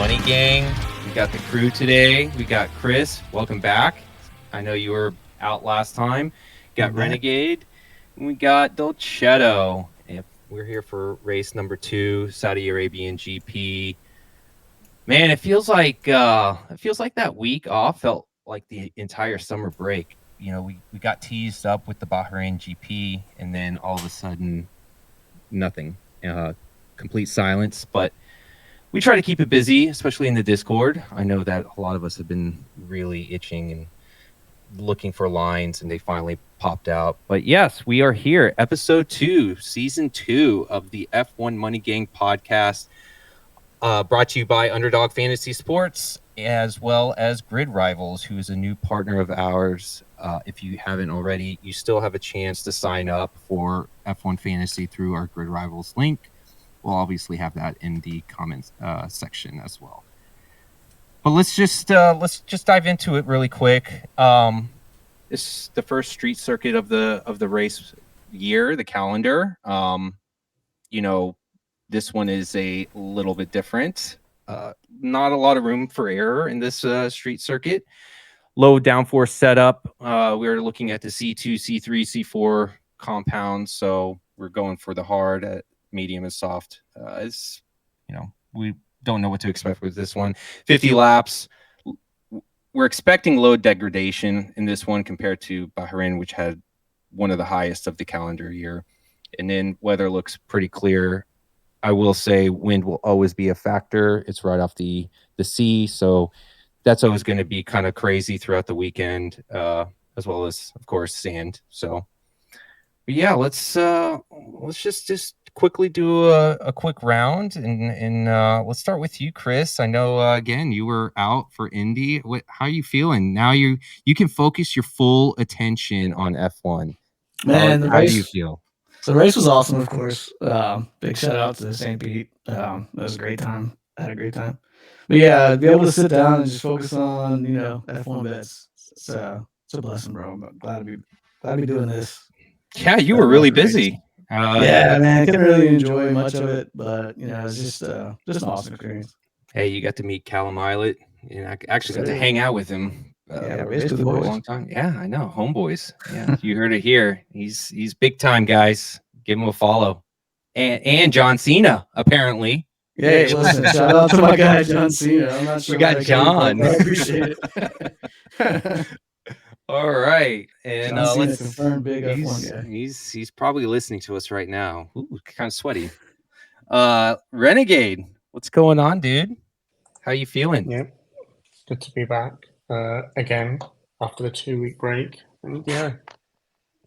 Money Gang. We got the crew today. We got Chris. Welcome back. I know you were out last time. Got Renegade. And we got Dolcetto. And we're here for race number 2, Saudi Arabian GP. Man, it feels like that week off felt like the entire summer break. You know, we got teased up with the Bahrain GP, and then all of a sudden, nothing. Complete silence. But we try to keep it busy, especially in the Discord. I know that a lot of us have been really itching and looking for lines, and they finally popped out. But yes, we are here. Episode 2, Season 2 of the F1 Money Gang podcast, brought to you by Underdog Fantasy Sports, as well as Grid Rivals, who is a new partner of ours. If you haven't already, you still have a chance to sign up for F1 Fantasy through our Grid Rivals link. We'll obviously have that in the comments section as well. But let's just dive into it really quick. This is the first street circuit of the race year, the calendar. This one is a little bit different. Not a lot of room for error in this street circuit. Low downforce setup. We're looking at the C2, C3, C4 compounds, so we're going for the hard, medium, and soft. We don't know what to expect with this one. 50 laps. We're expecting load degradation in this one compared to Bahrain, which had one of the highest of the calendar year. And then weather looks pretty clear. I will say wind will always be a factor. It's right off the sea, so that's always going to be kind of crazy throughout the weekend, as well as, of course, sand. So, but yeah, let's just quickly do a quick round, and let's start with you, Chris. I know again you were out for Indy. How are you feeling now? You can focus your full attention on F1. Man, how do you feel? The race was awesome, of course. Big shout out to St. Pete. That was a great time. I had a great time. But yeah, be able to sit down and just focus on F1 bets. It's a blessing, bro. I'm glad to be doing this. Yeah, you were really busy. Yeah, man, I couldn't really enjoy much of it, but it's just an awesome experience. Hey, you got to meet Callum Islet, and I actually got to hang out with him. Basically for a long time. Yeah, I know, homeboys. Yeah, you heard it here. He's big time, guys. Give him a follow. And John Cena, apparently. Yeah, listen, shout out to my guy John Cena. I'm not sure we got John. I appreciate it. All right, and let's confirm big F1 guy. He's probably listening to us right now. Ooh, kind of sweaty. Renegade, what's going on, dude? How you feeling? Yeah, good to be back again after the 2-week break. And yeah,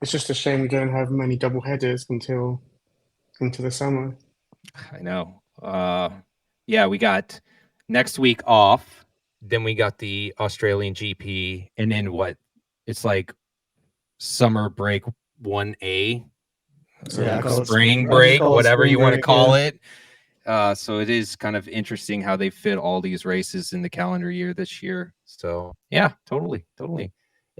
it's just a shame we don't have many double headers until into the summer. I know. Yeah, we got next week off. Then we got the Australian GP, and then what? It's like summer break 1A, spring break, whatever you want to call it. So it is kind of interesting how they fit all these races in the calendar year this year. So yeah, totally.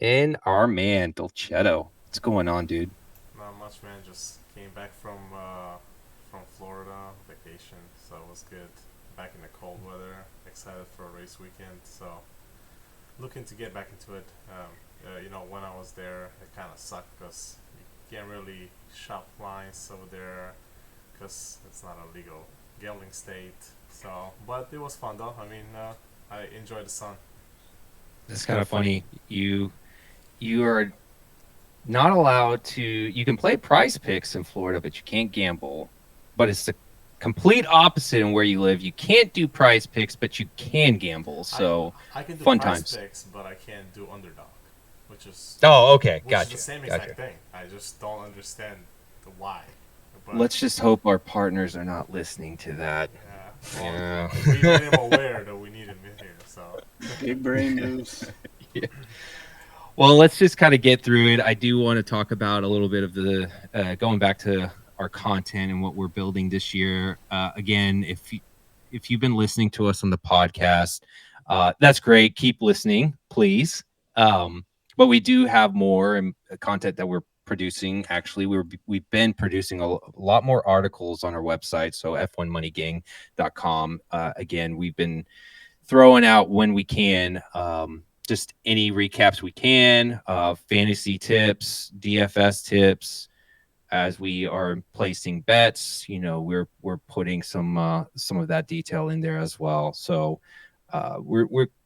And our man Dolcetto, what's going on, dude? Not much, man. Just came back from Florida vacation, so it was good. Back in the cold weather, excited for a race weekend. So looking to get back into it. When I was there, it kind of sucked because you can't really shop lines over there because it's not a legal gambling state. So, but it was fun though. I mean, I enjoyed the sun. It's kind of funny. You are not allowed to. You can play prize picks in Florida, but you can't gamble. But it's the complete opposite in where you live. You can't do prize picks, but you can gamble. So I can do fun prize times. picks, but I can't do underdog, which is okay, which gotcha. is the same exact thing. I just don't understand the why. But let's just hope our partners are not listening to that. Yeah. We made him aware that we need him in here. So big brain moves. Yeah. Well, let's just kind of get through it. I do want to talk about a little bit of the going back to our content and what we're building this year. Again, if you've been listening to us on the podcast, that's great. Keep listening, please. But we do have more content that we're producing. Actually, we've been producing a lot more articles on our website, so f1moneygang.com. Again, we've been throwing out when we can, just any recaps we can, fantasy tips, DFS tips. As we are placing bets, we're putting some of that detail in there as well. So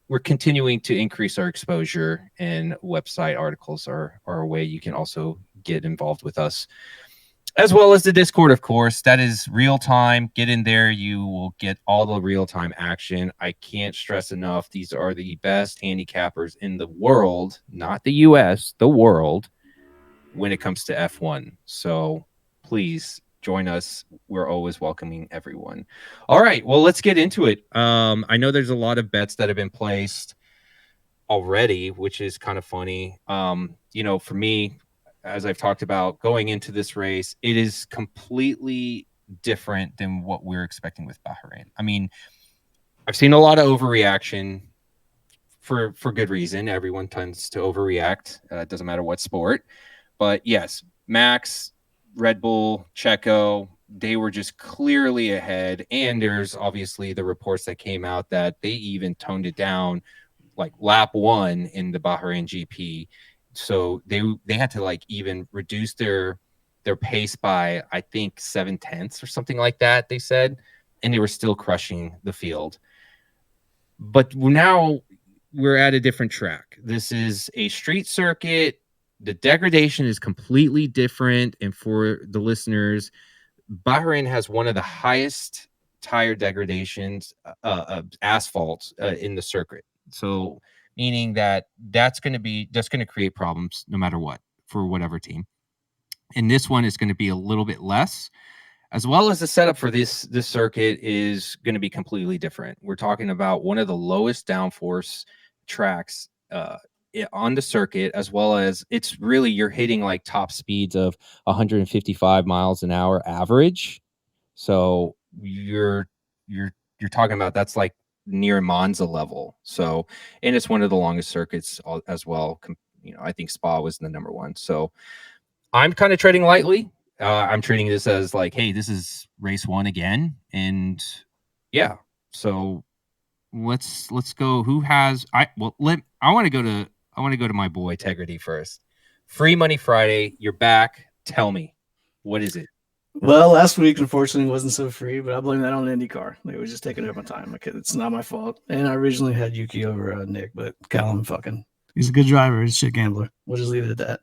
we're continuing to increase our exposure, and website articles are a way you can also get involved with us, as well as the Discord, of course. That is real time. Get in there. You will get all the real time action. I can't stress enough. These are the best handicappers in the world, not the US, the world, when it comes to F1. So please join us. We're always welcoming everyone. All right. Well, let's get into it. I know there's a lot of bets that have been placed already, which is kind of funny. For me, as I've talked about going into this race, it is completely different than what we're expecting with Bahrain. I mean, I've seen a lot of overreaction for good reason. Everyone tends to overreact. It doesn't matter what sport. But yes, Max, Red Bull, Checo, they were just clearly ahead. And there's obviously the reports that came out that they even toned it down like lap 1 in the Bahrain GP. So they had to like even reduce their pace by, I think, 7/10 or something like that, they said, and they were still crushing the field. But now we're at a different track. This is a street circuit. The degradation is completely different. And for the listeners, Bahrain has one of the highest tire degradations of asphalt in the circuit. So meaning that's going to create problems no matter what for whatever team. And this one is going to be a little bit less, as well as the setup for this circuit is going to be completely different. We're talking about one of the lowest downforce tracks on the circuit, as well as it's really, you're hitting like top speeds of 155 miles an hour average. So you're talking about, that's like near Monza level. So, and it's one of the longest circuits as well. I think Spa was the number one. So I'm kind of treading lightly. I'm treating this as like, hey, this is race 1 again. And yeah, so let's go. Who has I want to go to my boy Tegrity first. Free Money Friday, you're back. Tell me, what is it? Well, last week, unfortunately, wasn't so free, but I blame that on IndyCar. They were just taking over my time. Okay, it's not my fault. And I originally had Yuki over Nick, but Callum he's a good driver. He's a shit gambler. We'll just leave it at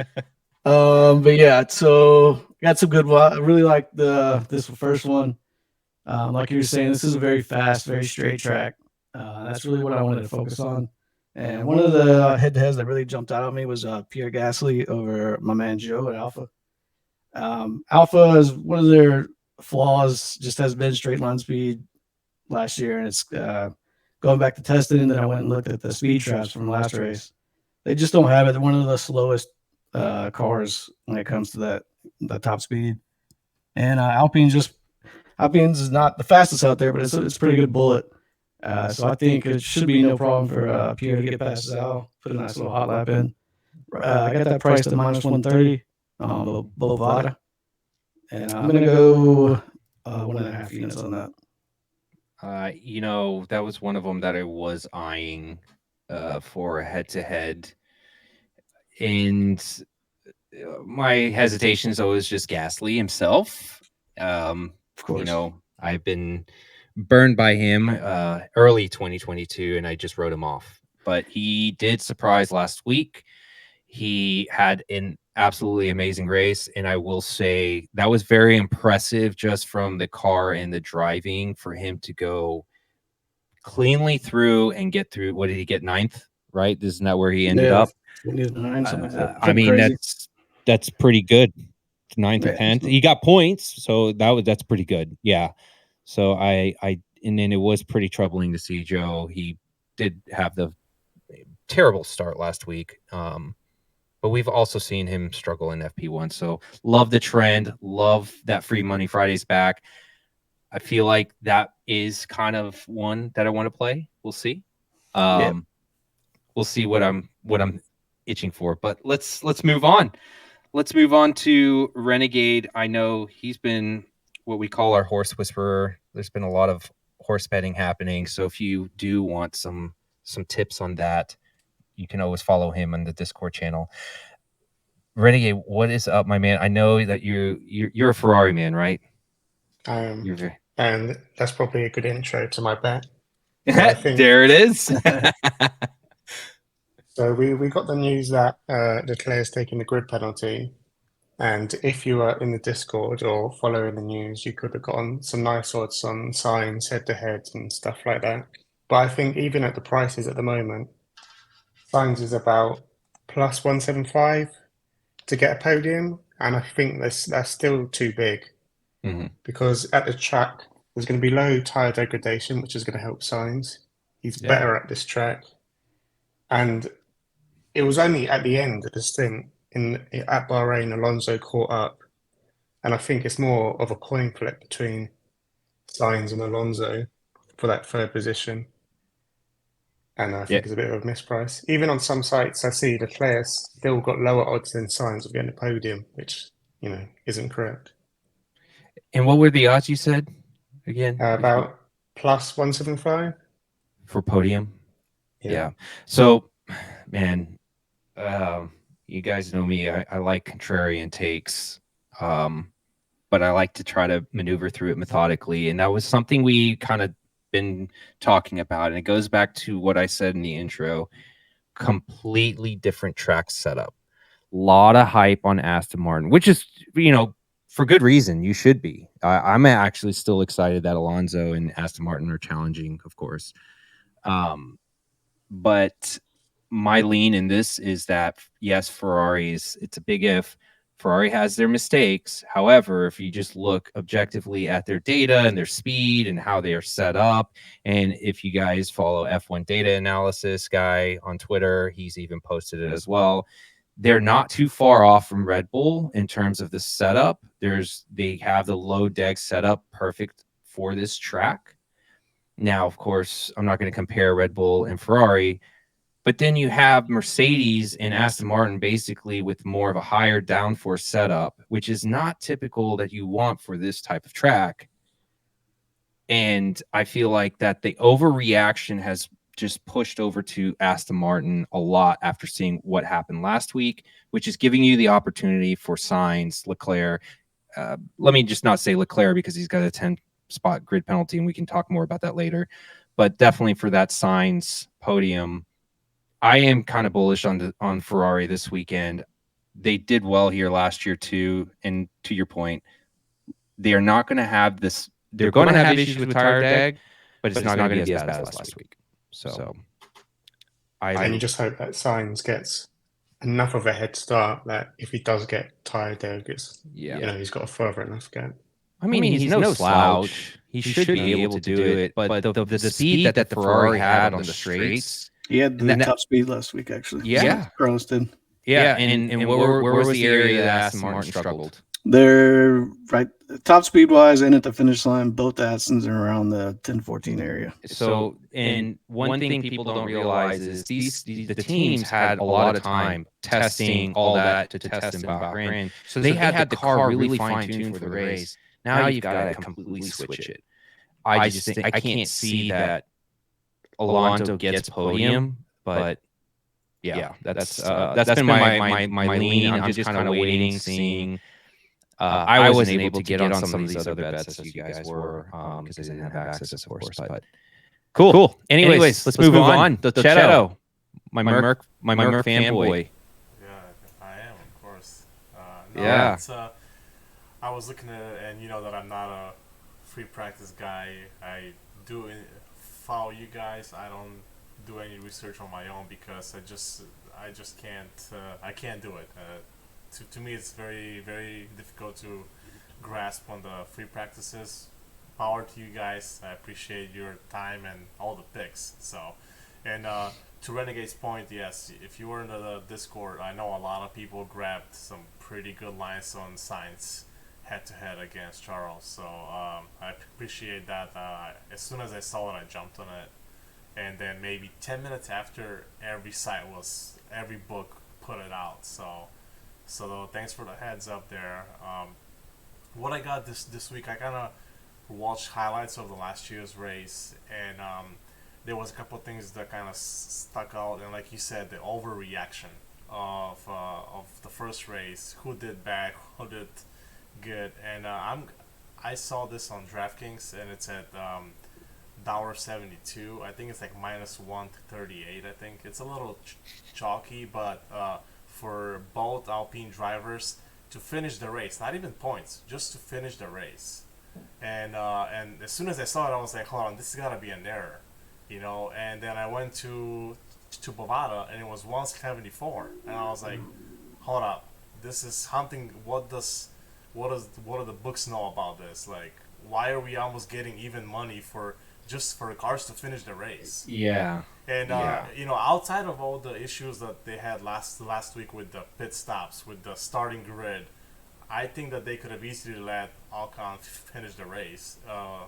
that. But yeah, so got some good one. I really like this first one. Like you were saying, this is a very fast, very straight track. That's really what I wanted to focus on. And one of the head-to-heads that really jumped out at me was Pierre Gasly over my man Joe at Alpha. Alpha is one of their flaws, just has been straight line speed last year, and it's going back to testing. And then I went and looked at the speed traps from last race. They just don't have it. They're one of the slowest cars when it comes to that top speed. And Alpine's is not the fastest out there, but it's a pretty good bullet. So I think it should be no problem for Pierre to get past Zal, put a nice little hot lap in. I got that priced at minus 130, Bovada. And I'm going to go 1.5 units on that. That was one of them that I was eyeing for head-to-head. And my hesitation is always just Gasly himself. Of course. I've been burned by him early 2022, and I just wrote him off. But he did surprise last week. He had an absolutely amazing race, and I will say that was very impressive just from the car and the driving for him to go cleanly through and get through. What did he get? 9th, right? Isn't that where he ended up? 9, something like that. I mean, crazy. that's pretty good. 9th or 10th. He got points, so that's pretty good. Yeah. So and then it was pretty troubling to see Joe. He did have the terrible start last week. But we've also seen him struggle in FP1. So love the trend. Love that Free Money Friday's back. I feel like that is kind of one that I want to play. We'll see. We'll see what I'm itching for. But let's move on. let's move on to Renegade. I know he's been what we call our horse whisperer. There's been a lot of horse betting happening. So if you do want some tips on that, you can always follow him on the Discord channel. Renegade, what is up, my man? I know that you're a Ferrari man, right? And that's probably a good intro to my bet. So I think, there it is. so we got the news that Leclerc's taking the grid penalty. And if you were in the Discord or following the news, you could have gotten some nice odds on signs head to head and stuff like that. But I think even at the prices at the moment, signs is about plus 175 to get a podium. And I think that's still too big because at the track, there's going to be low tyre degradation, which is going to help signs. He's better at this track. And it was only at the end of the stint at Bahrain, Alonso caught up. And I think it's more of a coin flip between Sainz and Alonso for that third position. And I think it's a bit of a misprice. Even on some sites, I see Leclerc still got lower odds than Sainz of getting a podium, which, isn't correct. And what were the odds you said again? About plus 175 for podium. Yeah. So, man, you guys know me. I like contrarian takes, but I like to try to maneuver through it methodically. And that was something we kind of been talking about. And it goes back to what I said in the intro. Completely different track setup. Lot of hype on Aston Martin, which is, for good reason. You should be. I'm actually still excited that Alonso and Aston Martin are challenging, of course. But my lean in this is that, yes, Ferrari's, it's a big if. Ferrari has their mistakes. However, if you just look objectively at their data and their speed and how they are set up, and if you guys follow F1 data analysis guy on Twitter, he's even posted it as well. They're not too far off from Red Bull in terms of the setup. They have the low deck setup perfect for this track. Now, of course, I'm not going to compare Red Bull and Ferrari, but then you have Mercedes and Aston Martin basically with more of a higher downforce setup, which is not typical that you want for this type of track. And I feel like that the overreaction has just pushed over to Aston Martin a lot after seeing what happened last week, which is giving you the opportunity for Sainz, Leclerc. Let me just not say Leclerc because he's got a 10-spot grid penalty, and we can talk more about that later. But definitely for that Sainz podium, I am kind of bullish on Ferrari this weekend. They did well here last year too, and to your point, they are not going to have this. They're going to have issues with tire drag, but it's not going to be as bad as last week. So and you just hope that Sainz gets enough of a head start that if he does get tire drag, he's got a further enough gap. I mean, he's no slouch. He should be able to do it, but the speed that the Ferrari had on the straights. He had the top speed last week, actually. Yeah. Carlos did. Yeah, and where was the area that Aston Martin struggled? They're right top speed wise and at the finish line, both Astons are around the 10-14 area. So, and one thing people don't realize is the teams had a lot of time testing all that to test in Bahrain. So they had the car really fine-tuned for the race. Now you've got to completely switch it. I just think I can't see that Alonso gets podium, but yeah, that's been my lean. I'm just kind of waiting, seeing. I wasn't able to get on some of these other bets as you guys were because I didn't have access, of course. But cool. Anyways, let's move on. The Cheto, my Merc fanboy. Yeah, I am, of course. I was looking at it, and you know that I'm not a free practice guy. I do follow you guys. I don't do any research on my own because I just can't. I can't do it. To me, it's very, very difficult to grasp on the free practices. Power to you guys. I appreciate your time and all the picks. So, and to Renegade's point, yes, if you were in the Discord, I know a lot of people grabbed some pretty good lines on Sainz head-to-head against Charles. So I appreciate that. As soon as I saw it, I jumped on it. And then maybe 10 minutes after, every book put it out. So So thanks for the heads up there. What I got this week, I kind of watched highlights of the last year's race, and there was a couple of things that kind of stuck out. And like you said, the overreaction of the first race, who did bad, who did good, and I saw this on DraftKings, and it's at $1.72. I think it's like -138. I think it's a little chalky, but for both Alpine drivers to finish the race, not even points, just to finish the race. And as soon as I saw it, I was like, hold on, this has got to be an error, you know. And then I went to Bovada, and it was 174, and I was like, hold up, this is something. What do the books know about this? Like, why are we almost getting even money for just for cars to finish the race? Yeah. And Yeah. you know, outside of all the issues that they had last week with the pit stops, with the starting grid, I think that they could have easily let Alcon finish the race,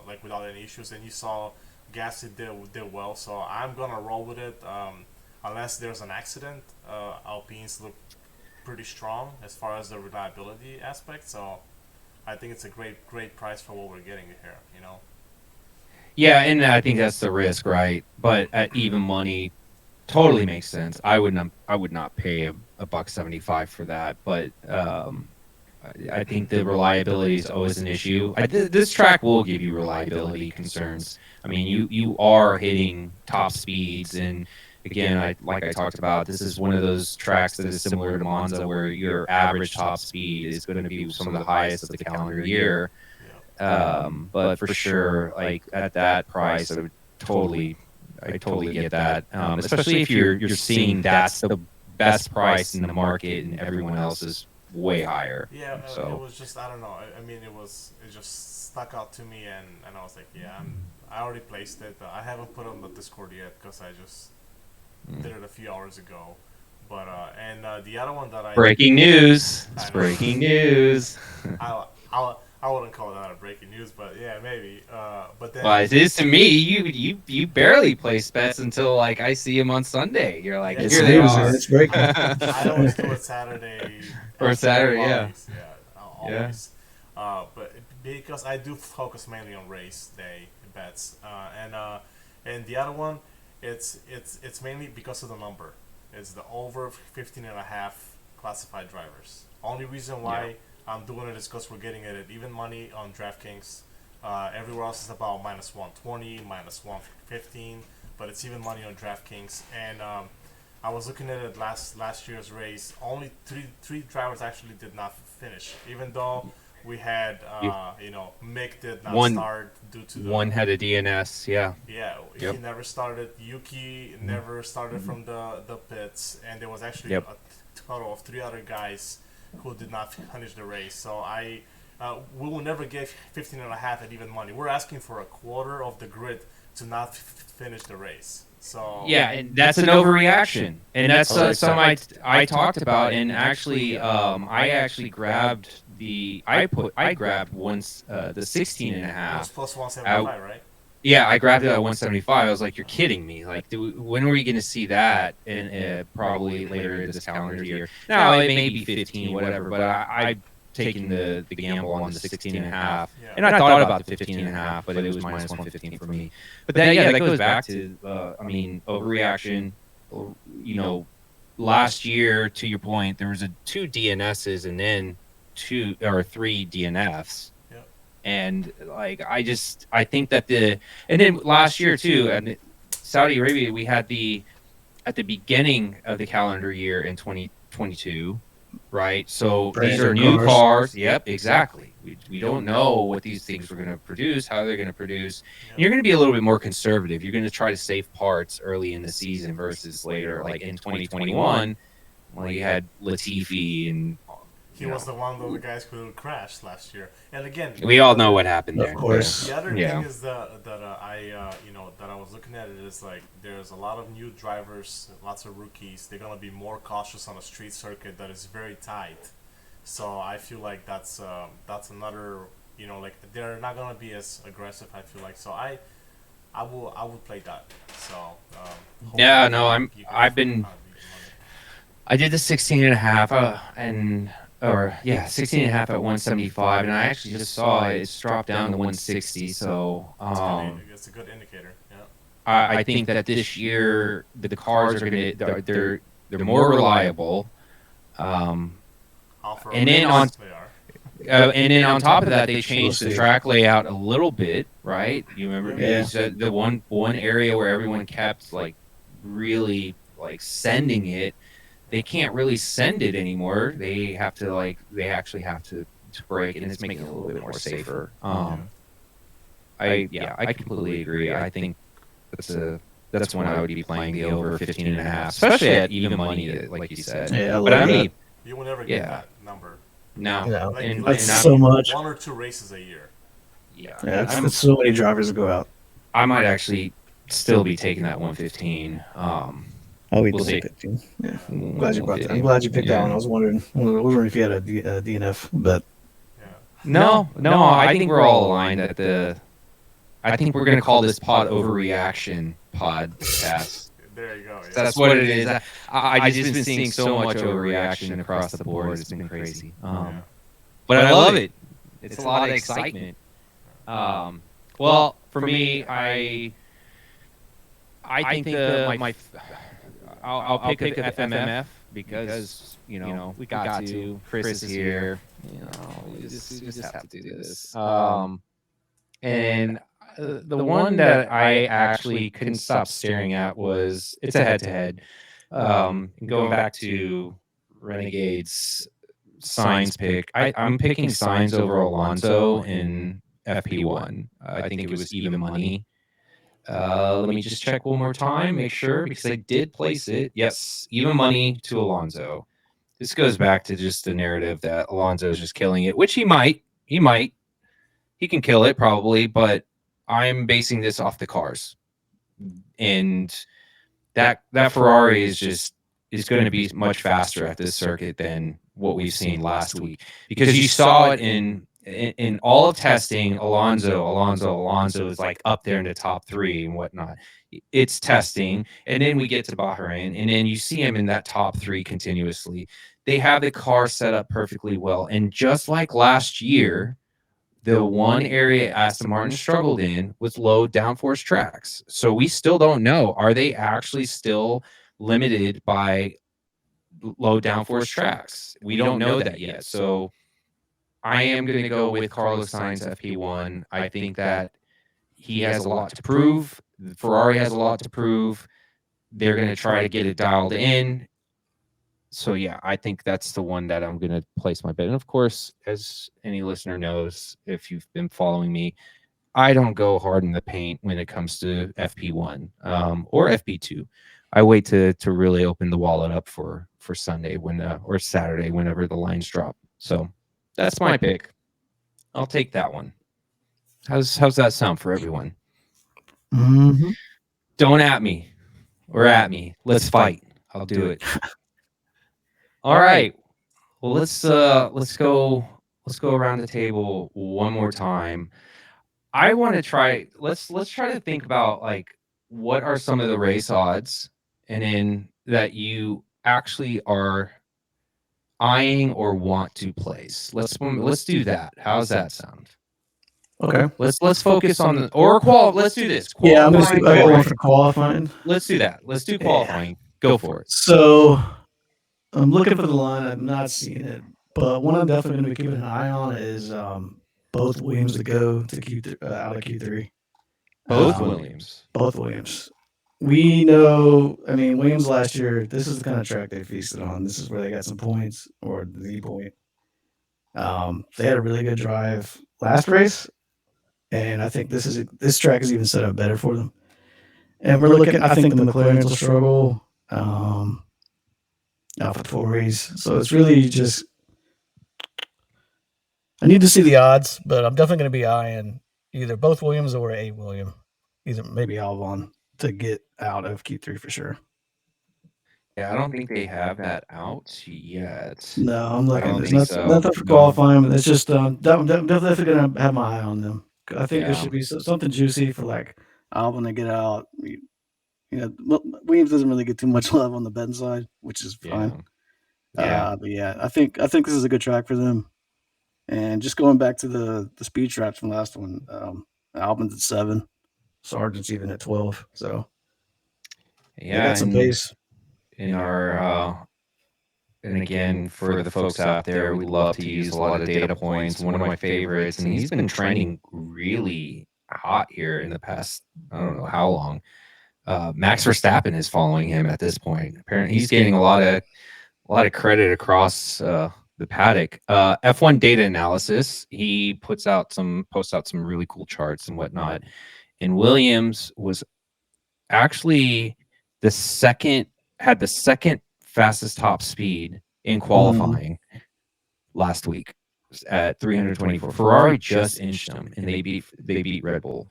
like without any issues. And you saw Gasly did well, so I'm gonna roll with it. Unless there's an accident, Alpines look pretty strong as far as the reliability aspect. So I think it's a great price for what we're getting here. You know. Yeah, and I think that's the risk, right? But at even money, totally makes sense. I would not pay a buck 75 for that, but I think the reliability is always an issue. This track will give you reliability concerns. I mean, you are hitting top speeds, and again, like I talked about, this is one of those tracks that is similar to Monza, where your average top speed is going to be some of the highest of the calendar year. But for sure, like at that price, I totally get that. Especially if you're seeing that's the best price in the market, and everyone else is way higher. Yeah, it So was just I don't know. I mean, it just stuck out to me, and I was like, yeah, I already placed it. I haven't put it on the Discord yet because I just did it a few hours ago. But the other one that breaking news. I It's know. breaking news. I wouldn't call that a breaking news, but yeah, maybe. But then Well, it is to me. You barely place bets until like I see them on Sunday. You're like, Yeah, It's here they news, are. man. It's breaking. I always do it Saturday Or Saturday, yeah. always, always. But because I do focus mainly on race day bets, and the other one, it's mainly because of the number. It's the over 15.5 classified drivers. Only reason why I'm doing it is because we're getting it at even money on DraftKings. Everywhere else is about -120, -115, but it's even money on DraftKings. And I was looking at it last year's race. Only three drivers actually did not finish, even though we had Mick did not One- start due to the One had a DNS. Yeah. yeah, Yep. he never started. Yuki never started from the pits, and there was actually Yep. a total of 3 other guys who did not finish the race. So we will never get 15.5 at even money. We're asking for a quarter of the grid to not finish the race. So Yeah, and that's an overreaction, and that's something I talked about. And actually, I actually grabbed I grabbed once the 16 and a it was half. plus 175, right? Yeah, I grabbed it at 175. I was like, "You're kidding me! Like, when are we going to see that?" And probably later this calendar year. Now it may be 15, whatever. But I taking the gamble on the 16 and a half, Yeah. and I thought about the 15 and a half, but it was -115 for me. But then, yeah, that goes back to I mean, overreaction. You know, last year, to your point, there was two DNSs and then 3 DNFs. Yep. And like I think that and then last year too, and Saudi Arabia, we had at the beginning of the calendar year in 2022, right? So Brand these are new new cars. cars. Yep, exactly. We don't know what these things are going to produce, how they're going to produce. Yep. And you're going to be a little bit more conservative. You're going to try to save parts early in the season versus later. Like in 2021, well, you had Latifi and He was the one of the guys who crashed last year. And again, we all know what happened Of there. course. the other Yeah. thing is that I was looking at it is like there's a lot of new drivers, lots of rookies. They're gonna be more cautious on a street circuit that is very tight. So I feel like that's another like they're not gonna be as aggressive. I feel like so I will play that. So Yeah, hopefully no, you can I've been- find the money. I did the 16 and a half, or yeah, 16 and a half at 175, and I actually just saw it's dropped down to 160. So It's a good indicator. Yeah. I think that this year the cars are they're more reliable. Offer And then on they are. and then on top of that, they changed the see. track layout a little bit, right? You remember Yeah. you said the one area where everyone kept like really like sending it. They can't really send it anymore. They actually have to break it, and it's making it a little bit more safer. I completely agree. I think that's when I would be playing the over 15 and a half, especially at even money, like you said. Yeah, I But love I that. mean, You will never get yeah, that number. no, Yeah. and That's I- so much. 1 or 2 races a year. yeah, Yeah, that's so many drivers that go out. I might actually still be taking that 115. I'll be We'll see. 15. Yeah. I'm Glad you brought that. I'm glad you picked that one. I was wondering if you had a DNF, but Yeah. No, I think we're all aligned at I think we're gonna call this pod overreaction podcast. There you go. Yeah. That's what it is. I just been seeing so much overreaction across the board. It's been crazy. But I love it. It's a lot of excitement. Well, for me, I think I'll pick a FMF because we got to. Chris is here. We just have to do this. And the one that I actually couldn't stop staring at was it's a head-to-head. Going back to Renegade's Signs pick, I'm picking Signs over Alonso in FP1. I think it was even money. Let me just check one more time, make sure, because I did place it. Yes, even money to Alonso. This goes back to just the narrative that Alonso is just killing it, which he might. He can kill it probably, but I'm basing this off the cars, and that Ferrari is going to be much faster at this circuit than what we've seen last week, because you saw it in all of testing. Alonso is like up there in the top 3 and whatnot. It's testing, and then we get to Bahrain, and then you see him in that top 3 continuously. They have the car set up perfectly well, and just like last year, the one area Aston Martin struggled in was low downforce tracks. So we still don't know. Are they actually still limited by low downforce tracks? We don't know that yet. So I am going to go with Carlos Sainz FP1. I think that he has a lot to prove. Ferrari has a lot to prove. They're going to try to get it dialed in. So yeah, I think that's the one that I'm going to place my bet. And of course, as any listener knows, if you've been following me, I don't go hard in the paint when it comes to FP1 or FP2. I wait to really open the wallet up for Sunday or Saturday whenever the lines drop. So that's my pick. I'll take that one. How's that sound for everyone? mm-hmm. Don't at me or at me. Let's fight. I'll do it. All right. Well, let's go around the table one more time. I want to try. Let's try to think about like what are some of the race odds, and then that you actually are eyeing or want to place. Let's do that. How's that sound? Okay. Let's focus on the or qual. Let's do this. Yeah, I'm Qualifying. I got one for qualifying. Let's do that. Let's do qualifying. Go for it. So I'm looking for the line. I'm not seeing it, but one I'm definitely going to be keeping an eye on is both Williams to go to out of Q3. Both Williams. Both Williams. We know. I mean, Williams last year. This is the kind of track they feasted on. This is where they got some points, or the point. They had a really good drive last race, and I think this track is even set up better for them. And we're looking. I think the McLarens will struggle. AlphaTauris. So it's really just. I need to see the odds, but I'm definitely going to be eyeing either both Williams or a William, either maybe Albon to get out of Q3 for sure. Yeah, I don't think they have that out yet. No, I'm looking. There's think nothing for qualifying, but it's just I'm definitely going to have my eye on them. I think there should be something juicy for like Albon to get out. Williams doesn't really get too much love on the betting side, which is fine. Yeah. But yeah, I think this is a good track for them. And just going back to the speed traps from last one, Albin's at 7, Sargent's even at 12. So they Yeah, got some pace. in our and again, for the folks out there, we love to use a lot of data points. One of my favorites, and he's been trending really hot here in the past, I don't know how long. Max Verstappen is following him at this point. Apparently, he's getting a lot of credit across the paddock. F1 data analysis. He posts out some really cool charts and whatnot. And Williams was actually had the second fastest top speed in qualifying last week at 324. Ferrari just inched them, and they beat Red Bull.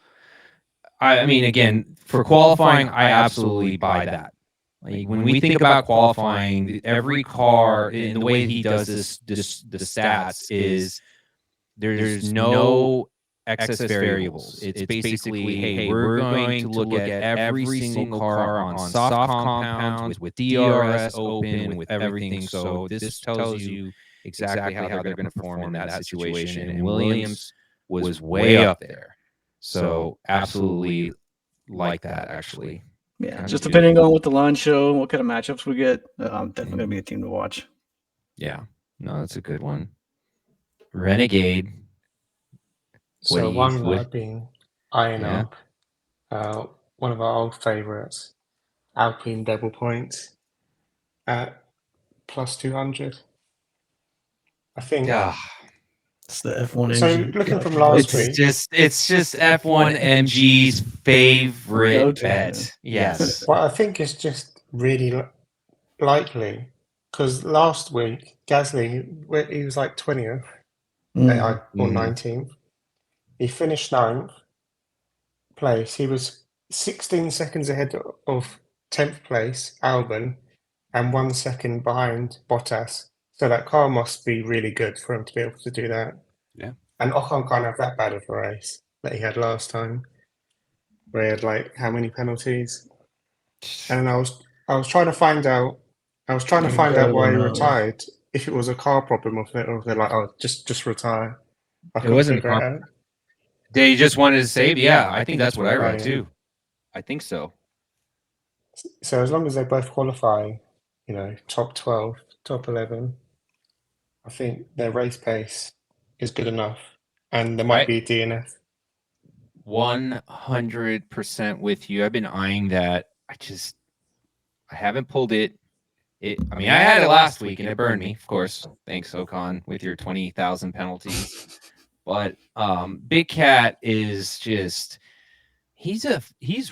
I mean, again, for qualifying, I absolutely buy that. Like when we think about qualifying, every car and the way he does the stats is there's no excess variables. It's basically, hey, we're going to look at every single car on soft compounds with DRS open with everything. So this tells you exactly how they're going to perform in that situation. And Williams was way up there. So absolutely like that, actually. Yeah, Kind just of depending on what the lines show and what kind of matchups we get, definitely going to be a team to watch. Yeah, no, that's a good one. Renegade. So one that I've been eyeing up, one of our old favourites, Alpine double points at plus 200. I think. It's the F1MG. So looking from last week, it's just F1MG's favorite bet. Yes. Well, I think it's just really likely because last week Gasly, he was like 20th or 19th. He finished 9th place. He was 16 seconds ahead of 10th place Albon and 1 second behind Bottas. So that car must be really good for him to be able to do that. Yeah. And Ocon can't have that bad of a race that he had last time, where he had like how many penalties? And I was trying to find out. I was trying to find out why he retired. If it was a car problem, or if they're like, oh, just retire. I couldn't figure it out. They just wanted to save. Yeah, I think that's what I read too. I think so. So as long as they both qualify, top 12, top 11, I think their race pace is good enough, and there might be a DNF. 100% with you. I've been eyeing that. I haven't pulled it. I mean, I had it last week and it burned me, of course. Thanks, Ocon, with your 20,000 penalties. But Big Cat is just he's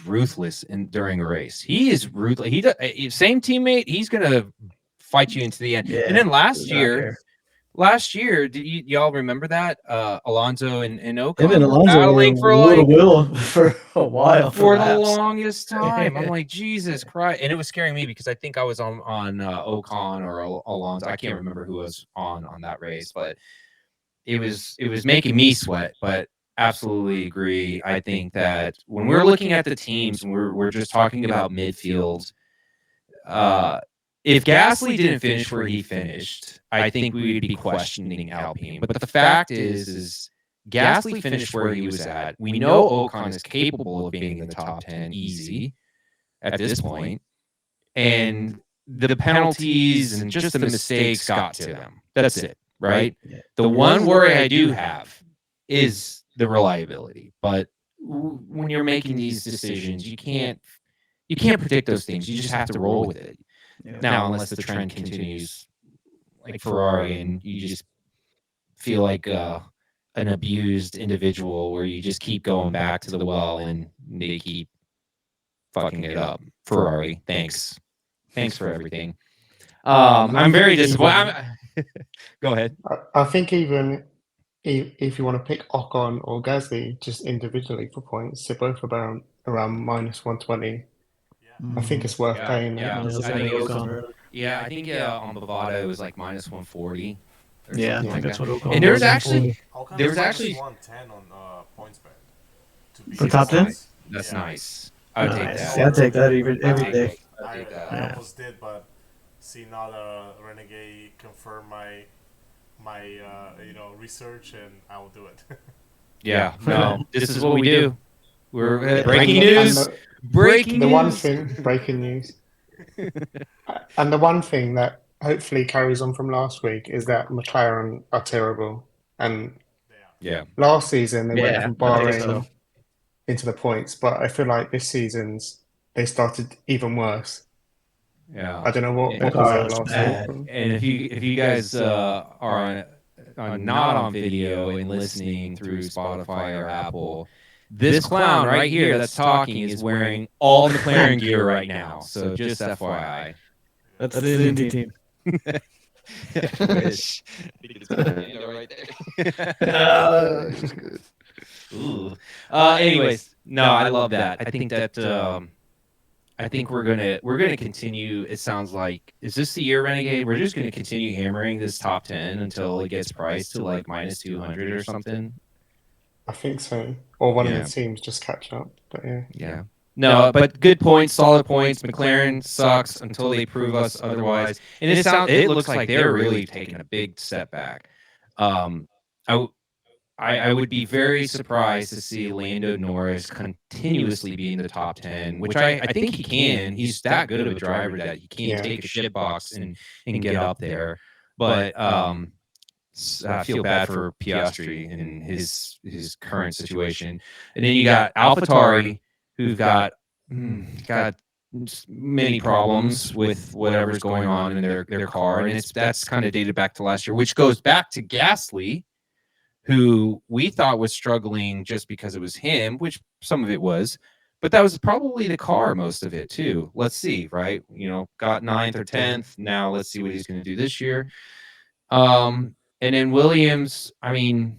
ruthless during a race. He is ruthless. Same teammate. He's gonna fight you into the end. Yeah, and then last year, did y'all remember that Alonso and Ocon Him and Alonso battling were for like will for a while for the longest time? I'm like, Jesus Christ! And it was scaring me because I think I was on Ocon or Alonso. I can't remember who was on that race, but it was making me sweat. But absolutely agree. I think that when we're looking at the teams, and we're just talking about midfield. If Gasly didn't finish where he finished, I think we would be questioning Alpine. But the fact is Gasly finished where he was at. We know Ocon is capable of being in the top 10 easy at this point. And the penalties and just the mistakes got to them. That's it, right? Yeah. The one worry I do have is the reliability. But when you're making these decisions, you can't predict those things. You just have to roll with it. Yeah. Now, unless the trend continues like Ferrari and you just feel like an abused individual where you just keep going back to the well and they keep fucking it up. Ferrari, thanks for everything. I'm very disappointed. Go ahead. I think even if you want to pick Ocon or Gasly just individually for points, they're both around minus 120. I think it's worth paying that. Yeah, I think on Bovada it was like minus 140. Yeah, I think that's what Ocon. And there was actually 110 on points bet for top 10. That's nice. I would take that. Yeah, I'd take that every day. I almost did, but see now the Renegade confirm my research, and I will do it. Yeah, no, this is what we do. We're Yeah, breaking and news. Breaking the one news. thing, breaking news, and the one thing that hopefully carries on from last week is that McLaren are terrible. And Yeah, last season they went from I think Bahrain so. into the points, but I feel like this season's they started even worse. yeah. I don't know And, what was it It's last bad. week. and if you guys are not on video and listening through Spotify or Apple, this clown right here that's talking is wearing all McLaren gear right now. So just FYI. That's the Indy team. Wish. Right there. Ooh. Anyways, no, I love that. I think that I think we're gonna continue. It sounds like, is this the year, Renegade? We're just gonna continue hammering this top 10 until it gets priced to like minus 200 or something. I think so, or one of Yeah. the teams just catch up. But yeah, Yeah. No, but good points, solid points. McLaren sucks until they prove us otherwise. And it looks like they're really taking a big step back. I, w- I would be very surprised to see Lando Norris continuously be in the top 10, which I think he can. He's that good of a driver that he can Yeah. take a shit box and get up there. But I feel bad for Piastri in his current situation. And then you got AlphaTauri, who've got many problems with whatever's going on in their car, and that's kind of dated back to last year, which goes back to Gasly, who we thought was struggling just because it was him, which some of it was, but that was probably the car, most of it too. Let's see, right? Got 9th or 10th. Now let's see what he's going to do this year. And then Williams, I mean,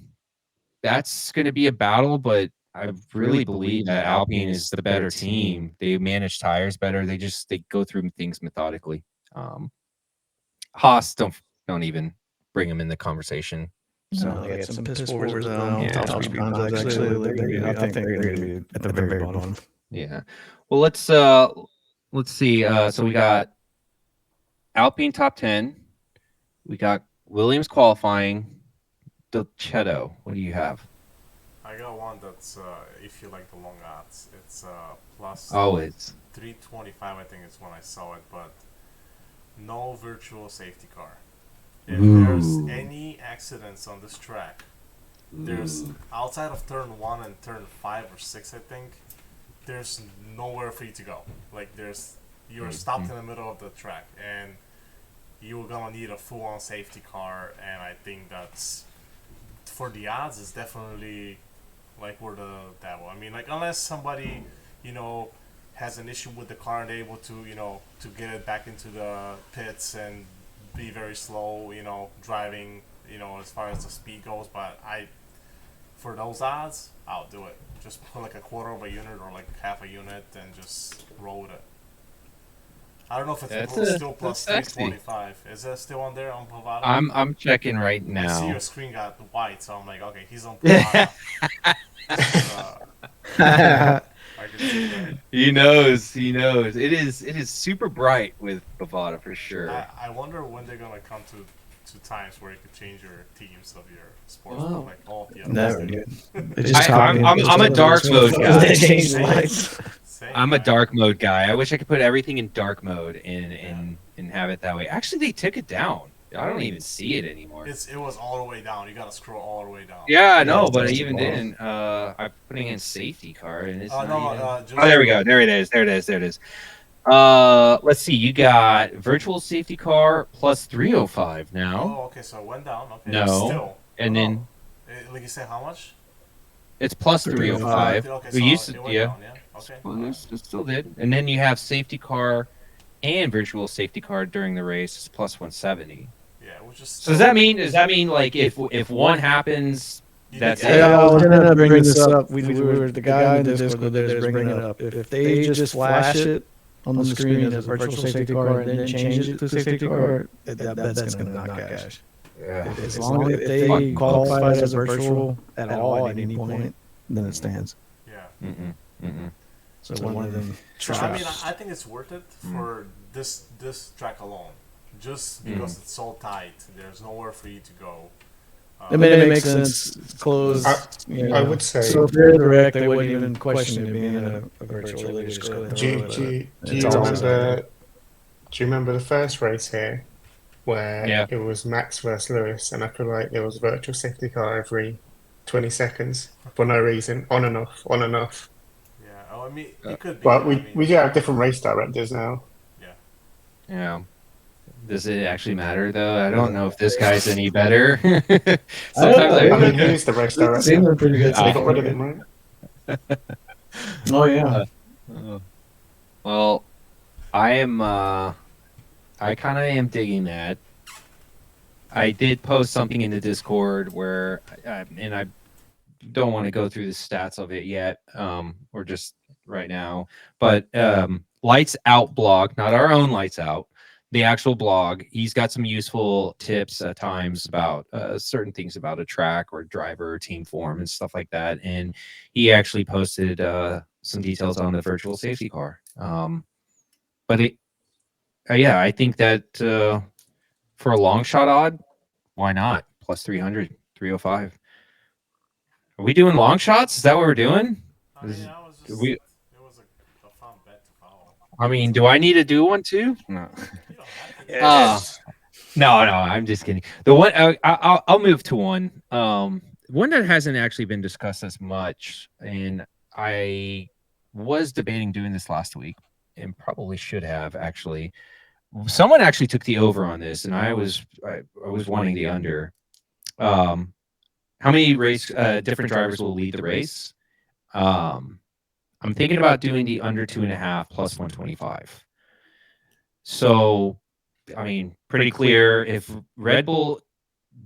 that's going to be a battle, but I really believe that Alpine is the better team. They manage tires better. They go through things methodically. Haas, don't even bring them in the conversation. So So they had some piss poor results. Yeah. Top speed times, actually. I think they're going to be at the very bottom. yeah. Well, let's see. So we got Alpine top 10. We got Williams qualifying. Dolcetto, what do you have? I got one that's if you like the long odds, it's plus Oh, it's 325. I think it's when I saw it, but no virtual safety car. If Ooh. there's any accidents on this track, there's outside of turn 1 and turn 5 or 6, I think, there's nowhere for you to go. Like you're stopped in the middle of the track, and you're gonna need a full-on safety car. And I think that's, for the odds, is definitely like where the devil. I mean, like, unless somebody has an issue with the car and they're able to to get it back into the pits and be very slow, driving, as far as the speed goes. But for those odds, I'll do it. Just put like a quarter of a unit or like half a unit and just roll with it. I don't know if it's still plus that's sexy. 325. Is it still on there on Bovada? I'm checking right I see now. your screen got white, so I'm like, okay, he's on Bovada. I can see that. He knows. It is super bright with Bovada for sure. I wonder when they're gonna come to times where you could change your teams of your sports, Wow. like all of the Never others. good. I'm a dark mode guy. They changed the lights. Same, I'm a man. dark mode guy. I wish I could put everything in dark mode and have it that way. Actually, they took it down. I don't even see it anymore. It was all the way down. You gotta scroll all the way down. Yeah, I know, it's but I just even wrong. didn't. I'm putting in safety car, and it's not No, even... just, Oh, there we go. There it is. Let's see. You got virtual safety car plus 305 now. Oh, okay, so it went down. Okay, No. Still. And then Like you said, how much? it's plus 305. Okay, We so used it to, went yeah. down, yeah. Okay. Well, it still did. And then you have safety car and virtual safety car during the race. It's plus 170. Yeah, which is. So does that mean like if one happens, that's Hey, it? I was gonna bring this up. We were the guy in the Discord there bringing it up. If they just flash it on the screen as a virtual safety car and then change it to safety car, that's gonna knock cash. Yeah. As long as they qualify it as a virtual at all at any point, then it stands. Yeah. So one of them. So, I mean, I think it's worth it for this track alone. just because it's so tight. There's nowhere for you to go. I mean, it makes sense. It's closed. I would say. So if they're direct, they wouldn't even question it being a virtual. They just go ahead and Do roll with it. you remember? Do you remember the first race here, where it was Max versus Lewis, and I feel like there was a virtual safety car every 20 seconds for no reason, on and off, on and off. Yeah, oh, I mean, it could be. But we do have different race directors now. Yeah. Does it actually matter though? I don't know if this guy's any better. Sometimes I mean, who's the race director? Seems pretty good. They got rid of him, right? Oh yeah. Well, I am. I kind of am digging that. I did post something in the Discord where, and I don't want to go through the stats of it yet, or just right now. But Lights Out blog, not our own Lights Out, the actual blog. He's got some useful tips at times about certain things about a track or driver or team form and stuff like that. And he actually posted some details on the virtual safety car. But yeah, I think that for a long shot odd, why not? Plus 300, 305. Are we doing long shots? Is that what we're doing? I mean, it was a fun bet to follow. I mean, do I need to do one too? No. You don't have to. No, I'm just kidding. The one I'll move to one. One that hasn't actually been discussed as much, and I was debating doing this last week, and probably should have actually. Someone actually took the over on this, and I was wanting the under. How many different drivers will lead the race? I'm thinking about doing the under 2.5 plus 125. So, I mean, pretty clear. If Red Bull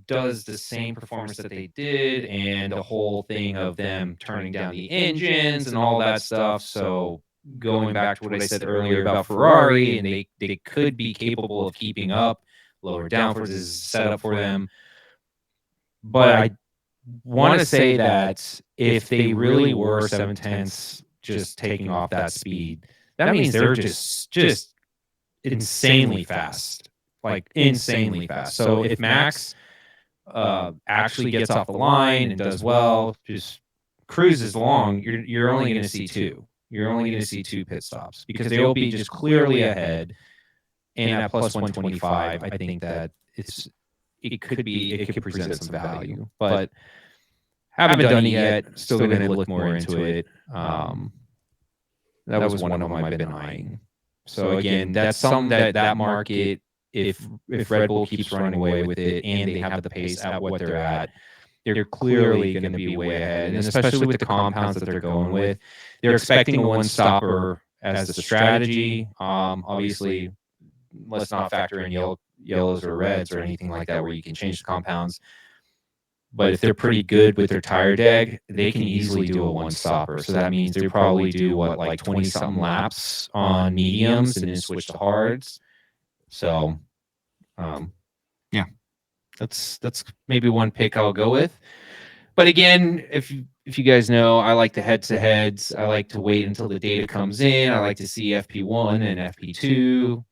does the same performance that they did, and the whole thing of them turning down the engines and all that stuff, so going back to what I said earlier about Ferrari, and they could be capable of keeping up. Lower downforce is set up for them. But I want to say that if they really were 7/10 just taking off that speed, that means they're just insanely fast, like insanely fast. So if Max actually gets off the line and does well, just cruises along, you're only going to see two. You're only going to see two pit stops because they will be just clearly ahead. And at plus 125, I think that it could present some value, but haven't done it yet. Still going to look more into it. That was one of them I've been eyeing. So again, that's something that market, if Red Bull keeps running away with it and they have the pace at what they're at, they're clearly going to be way ahead. And especially with the compounds that they're going with, they're expecting a one-stopper as the strategy. Obviously, let's not factor in yellows or reds or anything like that where you can change the compounds. But if they're pretty good with their tire deck, they can easily do a one-stopper. So that means they probably do, like 20-something laps on mediums and then switch to hards. So, yeah, that's maybe one pick I'll go with. But again, if you guys know, I like the head-to-heads. I like to wait until the data comes in. I like to see FP1 and FP2,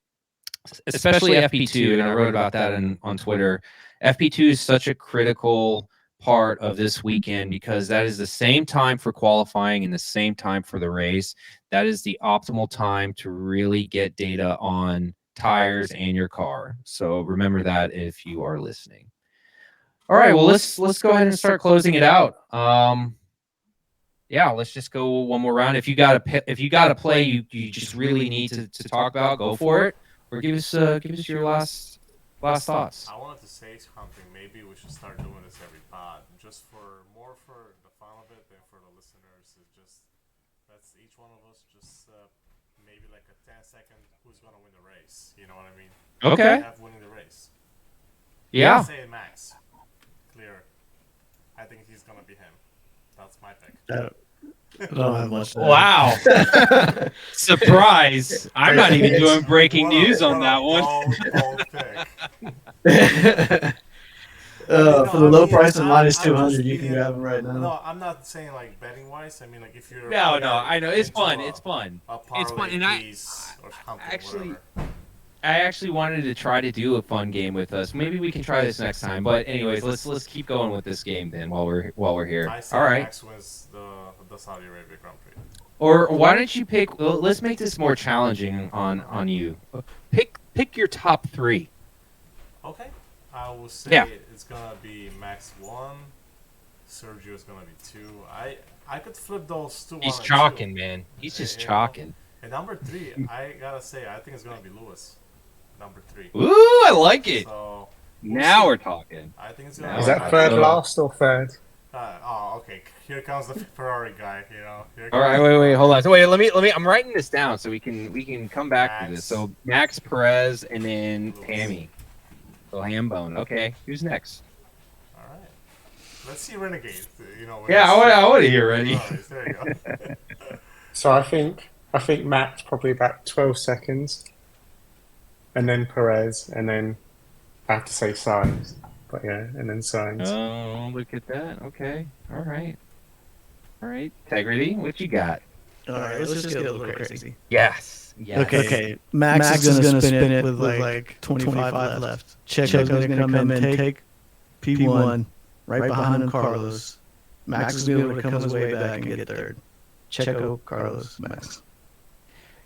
especially FP2. And I wrote about that on Twitter. FP2 is such a critical part of this weekend because that is the same time for qualifying and the same time for the race. That is the optimal time to really get data on tires and your car. So remember that if you are listening. All right, well let's go ahead and start closing it out. Yeah, let's just go one more round. If you got a play you just really need to talk about, go for it. Or give us your last thoughts. I wanted to say something. Maybe we should start doing this every pod, just for the fun of it and for the listeners. It's just that's each one of us just maybe like a 10-second who's gonna win the race. You know what I mean? Okay. Have winning the race. Yeah. Say Max. Clear. I think he's gonna be him. That's my pick. I don't have much. Wow. Surprise. I'm not even doing breaking news on that one. For the low price of minus 200, you can grab them right now. No, I'm not saying like betting wise. I mean like if you're. No, I know. It's fun. It's fun. It's fun. And or something, actually, whatever. actually wanted to try to do a fun game with us. Maybe we can try this next time. But anyways, let's keep going with this game then while we're here. I say All right. Max wins the Saudi Arabia Grand Prix. Or why don't you pick? Well, let's make this more challenging on you. Pick your top 3. Okay. I will say Yeah. it's gonna be Max 1. Sergio's gonna be 2. I could flip those 2. He's 1 and chalking, 2. man. He's just You know? chalking. And number 3, I gotta say, I think it's gonna be Lewis. Number 3. Ooh, I like it. So Now we're talking. I think it's Now gonna. Is we're that talking. third So- last or third? Okay. Here comes the Ferrari guy. You know. Here All right, comes wait, hold on. So wait, let me. I'm writing this down so we can come back to this. So Max Perez and then Lewis. Tammy. So Hambone. Okay, who's next? All right. Let's see Renegade. You know. Yeah, I want to hear ready. Alright, there you go. So I think Max probably about 12 seconds, and then Perez, and then I have to say Sainz. But yeah, and then Sainz. Oh, look at that. Okay, all right. Integrity. What you got? All right, let's just get a little crazy. Yes. Okay. Max is gonna spin it with like 25 left. Checo's gonna come in and take P1 right behind him, Carlos. Max is gonna be able to come his way back and get third. Checo, Carlos, Max.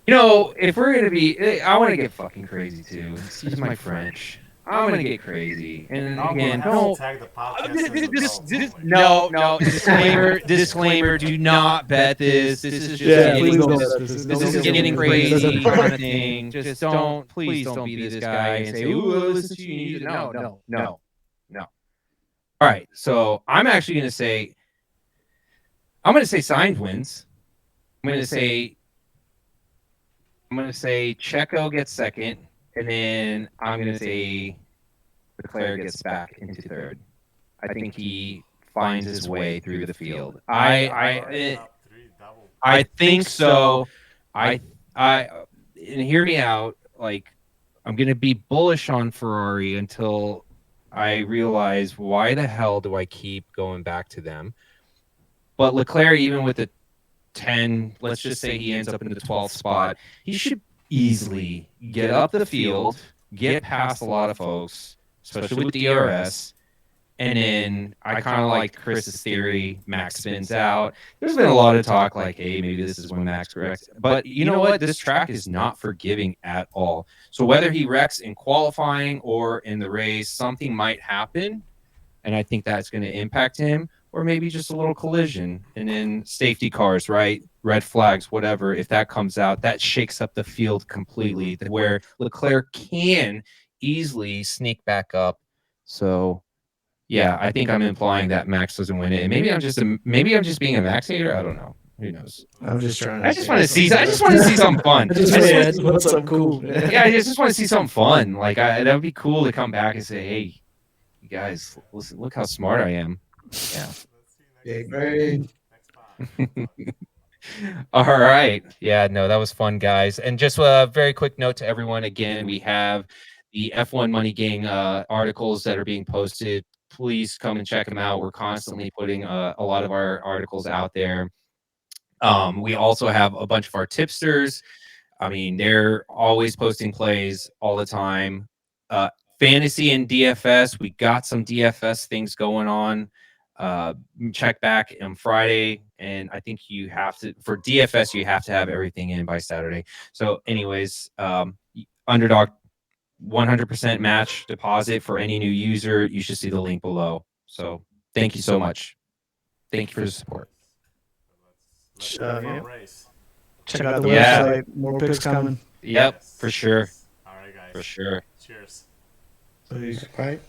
You know, if we're gonna be, I want to get fucking crazy too. Excuse my French. I'm gonna get crazy. And I'm again, gonna have don't. to tag the podcast as adults only. No. Disclaimer. Do not bet this. This is just please don't. this is getting crazy kind of thing. Just don't. Please don't be this guy and say, "Ooh, listen to you." No. All right. So I'm actually gonna say. I'm gonna say Sainz wins. I'm gonna say Checo gets second, and then I'm gonna say Leclerc gets back into third. I think he finds his way through the field. I Top 3 double. think so. And hear me out. Like, I'm gonna be bullish on Ferrari until I realize why the hell do I keep going back to them. But Leclerc, even with the 10, let's just say he ends up in the 12th spot, he should easily get up the field, get past a lot of folks, especially with DRS. And then I kind of like Chris's theory, Max spins out. There's been a lot of talk like, hey, maybe this is when Max wrecks. But you know what? This track is not forgiving at all. So whether he wrecks in qualifying or in the race, something might happen. And I think that's going to impact him. Or maybe just a little collision. And then safety cars, right? Red flags, whatever. If that comes out, that shakes up the field completely, where Leclerc can easily sneak back up. So, yeah, I think I'm implying that Max doesn't win it. And maybe I'm just being a Max hater. I don't know. Who knows? I'm just trying to. I just want to see something fun. What's up, cool? Yeah, I just want to see something fun. Like that would be cool to come back and say, hey, you guys, listen, look how smart I am. Yeah. Let's see you Big next brain. time. All right. Yeah, no, that was fun, guys. And just a very quick note to everyone. Again, we have the F1 Money Gang articles that are being posted. Please come and check them out. We're constantly putting a lot of our articles out there. We also have a bunch of our tipsters. I mean, they're always posting plays all the time. Fantasy and DFS, we got some DFS things going on. Check back on Friday, and I think you have to, for DFS, you have to have everything in by Saturday. So anyways, Underdog 100% match deposit for any new user. You should see the link below. So thank you so much. Thank you for the support. Let's go for yeah. a race. Check out the Yeah. website. More picks coming. Yep, Yes. for sure. All right, guys. For sure. Cheers. Peace. Right?